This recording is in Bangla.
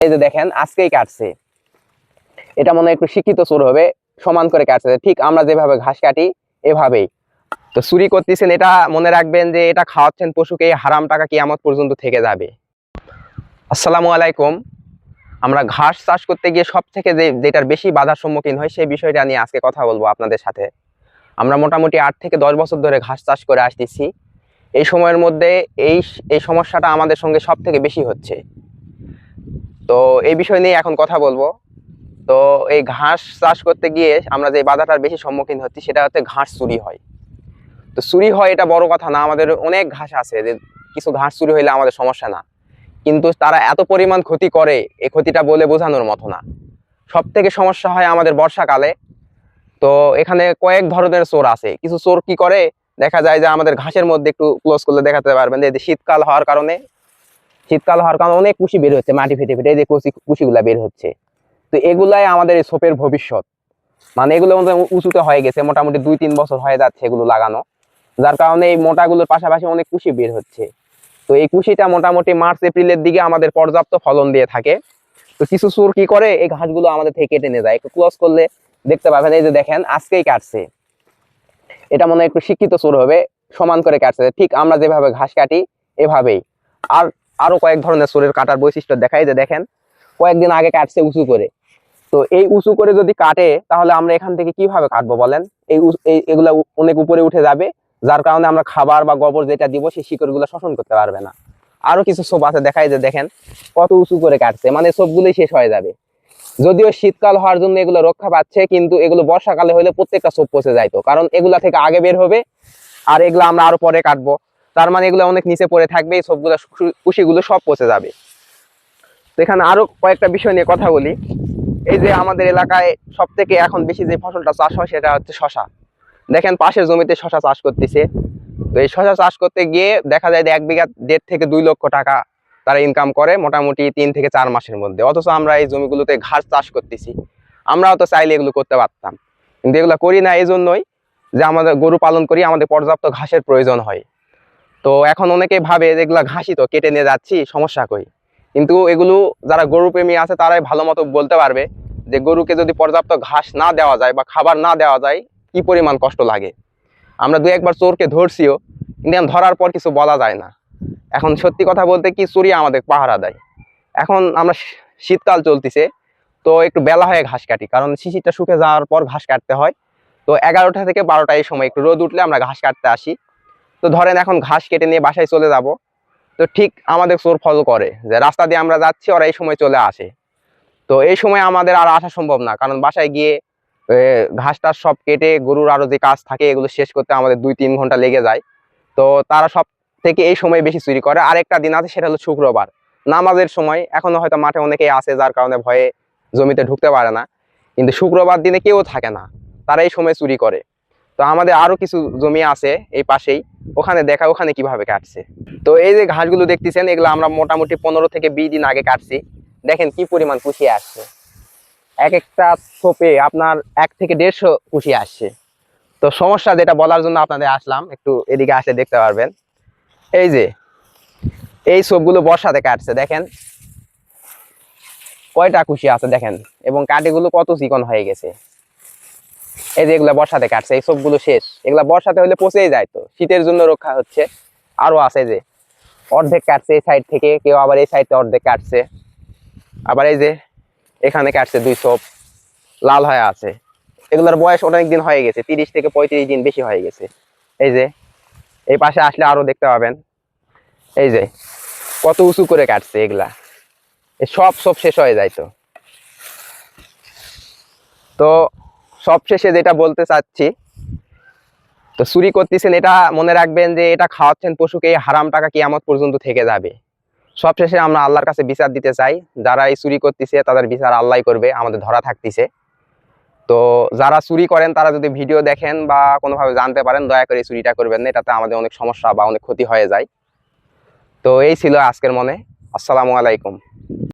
এই যে দেখেন আজকেই কাটছে, এটা মনে হয় একটু শিক্ষিত চোর হবে, সমান করে কাটছে, ঠিক আমরা যেভাবে ঘাস কাটি এভাবেই। তো চুরি করতেছেন, এটা মনে রাখবেন যে এটা খাওয়াচ্ছেন পশুকে, হারাম টাকা কিয়ামত পর্যন্ত থেকে যাবে। আসসালামু আলাইকুম। আমরা ঘাস চাষ করতে গিয়ে সব থেকে যেটার বেশি বাধার সম্মুখীন হয় সেই বিষয়টা নিয়ে আজকে কথা বলবো আপনাদের সাথে। আমরা মোটামুটি 8 থেকে 10 বছর ধরে ঘাস চাষ করে আসতেছি। এই সময়ের মধ্যে এই এই সমস্যাটা আমাদের সঙ্গে সব থেকে বেশি হচ্ছে। তো এই বিষয় নিয়ে এখন কথা বলবো। তো এই ঘাস চাষ করতে গিয়ে আমরা যে বাধাটার বেশি সম্মুখীন হচ্ছি সেটা হচ্ছে ঘাস চুরি হয়। তো চুরি হয় এটা বড় কথা না, আমাদের অনেক ঘাস আছে যে কিছু ঘাস চুরি হইলে আমাদের সমস্যা না, কিন্তু তারা এত পরিমাণ ক্ষতি করে এই ক্ষতিটা বলে বোঝানোর মতো না। সব থেকে সমস্যা হয় আমাদের বর্ষাকালে। তো এখানে কয়েক ধরনের চোর আছে। কিছু চোর কি করে, দেখা যায় যে আমাদের ঘাসের মধ্যে একটু ক্লোজ করলে দেখাতে পারবেন যে শীতকাল হওয়ার কারণে অনেক কুশি বের হচ্ছে, মাটি ফেটে ফেটে এই যে কুশিগুলা বের হচ্ছে। তো এগুলাই আমাদের এই সোপের ভবিষ্যৎ। মানে এগুলো উঁচুতে হয়ে গেছে, মোটামুটি 2-3 বছর হয়ে যাচ্ছে এগুলো লাগানো, যার কারণে এই মোটাগুলোর পাশাপাশি অনেক কুশি বের হচ্ছে। তো এই কুশিটা মোটামুটি মার্চ এপ্রিলের দিকে আমাদের পর্যাপ্ত ফলন দিয়ে থাকে। তো কিছু চোর কি করে, এই ঘাসগুলো আমাদের থেকে কেটে নিয়ে যায়। একটু ক্লোজ করলে দেখতে পাবেন, এই যে দেখেন আজকেই কাটছে, এটা মনে হয় একটু শিক্ষিত চোর হবে, সমান করে কাটছে, ঠিক আমরা যেভাবে ঘাস কাটি এভাবেই। আর আরো কয়েক ধরনের চোরের কাটার বৈশিষ্ট্য দেখাই, যে দেখেন কয়েকদিন আগে কাটছে উঁচু করে। তো এই উঁচু করে যদি কাটে তাহলে আমরা এখান থেকে কিভাবে কাটবো বলেন? এগুলা অনেক উপরে উঠে যাবে, যার কারণে আমরা খাবার বা গোবর যেটা দিব সেই শিকড় গুলো শোষণ করতে পারবে না। আরো কিছু সোপ আছে দেখাই, যে দেখেন কত উঁচু করে কাটছে, মানে সবগুলোই শেষ হয়ে যাবে। যদিও শীতকাল হওয়ার জন্য এগুলো রক্ষা পাচ্ছে, কিন্তু এগুলো বর্ষাকালে হলে প্রত্যেকটা সোপ পচে যাইতো, কারণ এগুলা থেকে আগে বের হবে আর এগুলো আমরা আরো পরে কাটবো। তার মানে এগুলো অনেক নিচে পড়ে থাকবে, এই সবগুলো কুশিগুলো সব পচে যাবে। তো এখানে আরো কয়েকটা বিষয় নিয়ে কথা বলি। এই যে আমাদের এলাকায় সব থেকে এখন বেশি যে ফসলটা চাষ হয় সেটা হচ্ছে শশা। দেখেন পাশের জমিতে শশা চাষ করতেছে। তো এই শশা চাষ করতে গিয়ে দেখা যায় যে 1 বিঘা 1.5 থেকে 2 লক্ষ টাকা তারা ইনকাম করে মোটামুটি 3 থেকে 4 মাসের মধ্যে। অথচ আমরা এই জমিগুলোতে ঘাস চাষ করতেছি, আমরাও তো চাইলে এগুলো করতে পারতাম, কিন্তু এগুলো করি না এই জন্যই যে আমাদের গরু পালন করি, আমাদের পর্যাপ্ত ঘাসের প্রয়োজন হয়। তো এখন অনেকে ভাবে যে এগুলা ঘাসই তো, কেটে নিয়ে যাচ্ছি, সমস্যা কই। কিন্তু এগুলো যারা গরু প্রেমী আছে তারাই ভালো মতো বলতে পারবে যে গরুকে যদি পর্যাপ্ত ঘাস না দেওয়া যায় বা খাবার না দেওয়া যায় কি পরিমাণ কষ্ট লাগে। আমরা 2-1 বার চোরকে ধরছিও, কিন্তু ধরার পর কিছু বলা যায় না। এখন সত্যি কথা বলতে কি, চুরি আমাদের পাহারা দেয়। এখন আমরা শীতকাল চলতেছে, তো একটু বেলা হয়ে ঘাস কাটি, কারণ শিশিরটা শুকে যাওয়ার পর ঘাস কাটতে হয়। তো 11টা থেকে 12টা এই সময় একটু রোদ উঠলে আমরা ঘাস কাটতে আসি। তো ধরেন এখন ঘাস কেটে নিয়ে বাসায় চলে যাব, তো ঠিক আমাদের চোর ফলো করে যে রাস্তা দিয়ে আমরা যাচ্ছি, ওরা এই সময় চলে আসে। তো এই সময় আমাদের আর আসা সম্ভব না, কারণ বাসায় গিয়ে ঘাস টাস সব কেটে গরুর আরো যে কাজ থাকে এগুলো শেষ করতে আমাদের 2-3 ঘন্টা লেগে যায়। তো তারা সব থেকে এই সময় বেশি চুরি করে। আরেকটা দিন আছে, সেটা হলো শুক্রবার, নামাজের সময়। এখনো হয়তো মাঠে অনেকেই আছে, যার কারণে ভয়ে জমিতে ঢুকতে পারে না, কিন্তু শুক্রবার দিনে কেউ থাকে না, তারা এই সময় চুরি করে। তো আমাদের আরো কিছু জমি আছে এই পাশেই, ওখানে দেখা ওখানে কিভাবে কাটছে। তো এই যে ঘাসগুলো দেখতেছেন, এগুলো আমরা মোটামুটি 15 থেকে 20 দিন আগে কাটছি। দেখেন কি পরিমাণ কুশি আসছে, এক একটা ছোপে আপনার 1 থেকে 150 কুশি আসছে। তো সমস্যা যেটা বলার জন্য আপনাদের আসলাম, একটু এদিকে আসলে দেখতে পারবেন। এই যে এই সবগুলো বর্ষাতে কাটছে, দেখেন কয়টা কুশি আছে দেখেন, এবং কাটিগুলো কত চিকন হয়ে গেছে। এই যে এগুলা বর্ষাতে কাটছে, এই সবগুলো শেষ। এগুলা বর্ষাতে হলে পচেই যায়, তো শীতের জন্য রক্ষা হচ্ছে। আরো আছে যে অর্ধেক কাটছে এই সাইড থেকে, কেউ আবার এই সাইডে অর্ধেক কাটছে, আবার এই যে এখানে কাটছে 2 সব লাল হয়ে আছে। এগুলোর বয়স অনেক দিন হয়ে গেছে, 30 থেকে 35 দিন বেশি হয়ে গেছে। এই যে এই পাশে আসলে আরো দেখতে পাবেন, এই যে কত উঁচু করে কাটছে এগুলা, সব শেষ হয়ে যায়। তো তো সব শেষে যেটা বলতে চাচ্ছি, তো চুরি করতেছেন, এটা মনে রাখবেন যে এটা খাওয়াচ্ছেন পশুকে, হারাম টাকা কিয়ামত পর্যন্ত থেকে যাবে। সবশেষে আমরা আল্লাহর কাছে বিচার দিতে চাই, যারা এই চুরি করতেছে তাদের বিচার আল্লাহই করবে, আমাদের ধরা থাকতেছে। তো যারা চুরি করেন তারা যদি ভিডিও দেখেন বা কোনোভাবে জানতে পারেন, দয়া করে চুরিটা করবেন না, এটাতে আমাদের অনেক সমস্যা বা অনেক ক্ষতি হয়ে যায়। তো এই ছিল আজকের মনে। আসসালামু আলাইকুম।